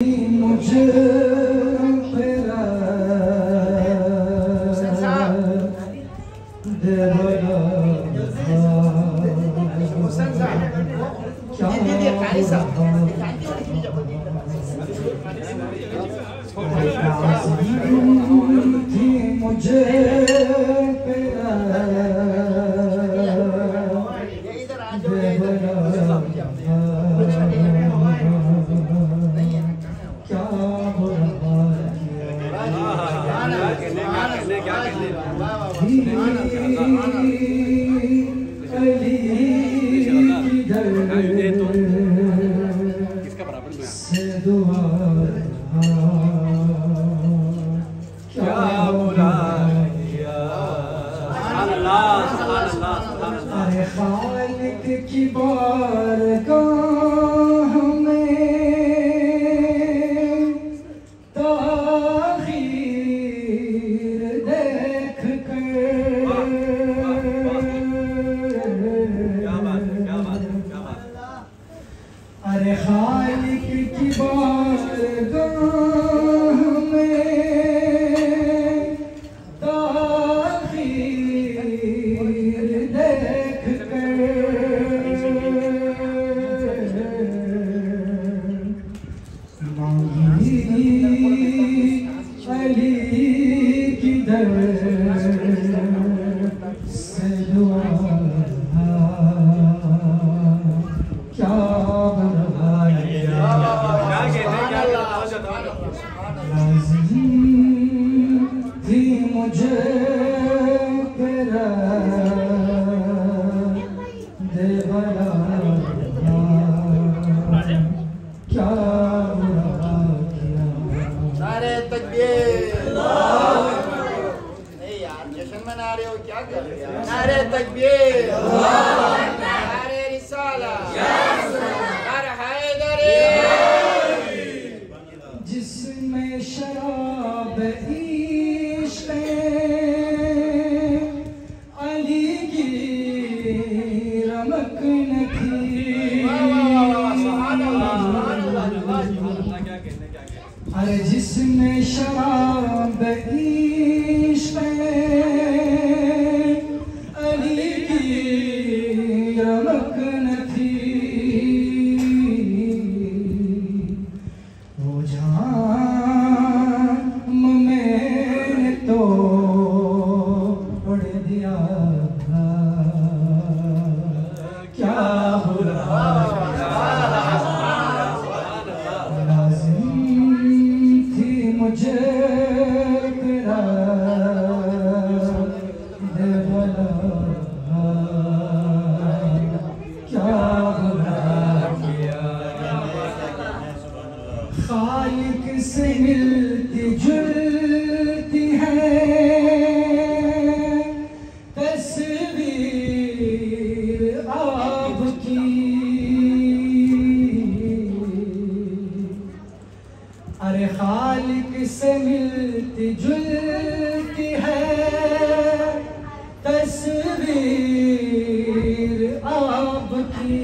मुझे तेरा मुझे किसका बराबर में क्या बुरा किया। अरे खालिक की बारगाह में ताखीर देख कर अरे खालिक की बारगाह में ताखीर देख कर मांगी अली की दर से दुआ क्या थी मुझे तेरा देवला क्या बुरा किया। नारे तकबीर। नहीं यार जश्न मना रहे हो क्या कर रहे हो। नारे तकबीर, नारे रिसाला, नारे हैदरी। जिसमें शराब इश्क़ अली की रमक न थी। अरे जिसमें शराब इश्क़ अली की रमक न थी। वो जाम मैंने तोड़ दिया क्या बुरा लाज़िम थी मुझे तेरा देवला क्या बुरा किया। खालिक से मिलती जुलती है तस्वीर आपकी। अरे खालिक से मिलती जुलती है तस्वीर आपकी।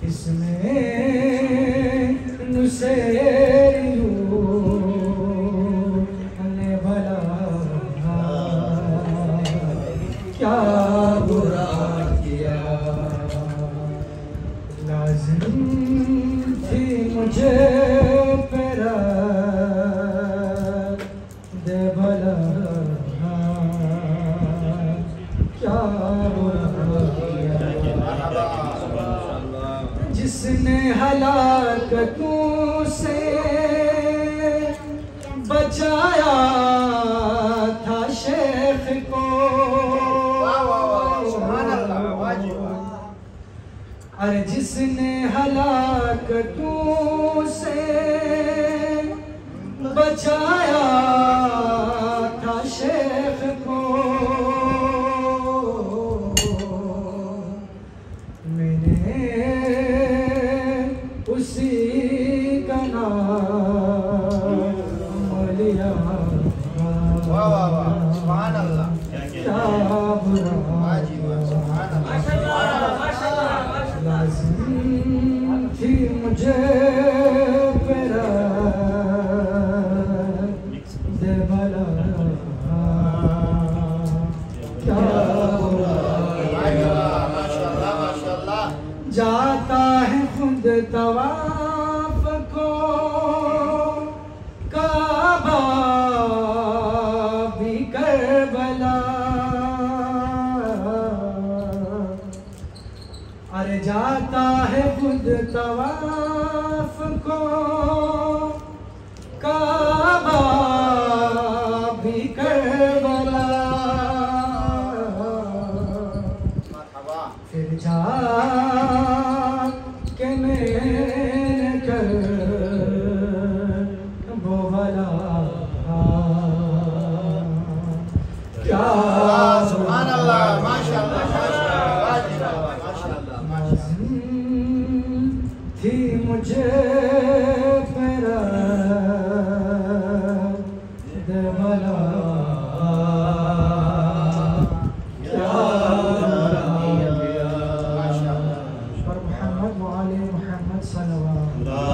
इसमें नुसेरियों भला क्या बुरा किया। लाज़िम थी मुझे तेरा दे भला क्या बुरा किया। जिसने हलाकतों से बचाया था शेख को। अरे जिसने हलाकतों से बचाया था शेख को। मैंने उसी का नाम लिया। सुभान अल्लाह। क्या बुरा लाज़िम जाता है खुद तवाफ को काबा भी करबला, अरे जाता है खुद तवाफ को काबा भी करबला, फिर जा के मैंने कर वो वाला क्या सुभान अल्लाह, माशाअल्लाह, माशाअल्लाह, थी मुझे मेरा देवला पर मोहम्मद वाले मोहम्मद सल्लल्लाहु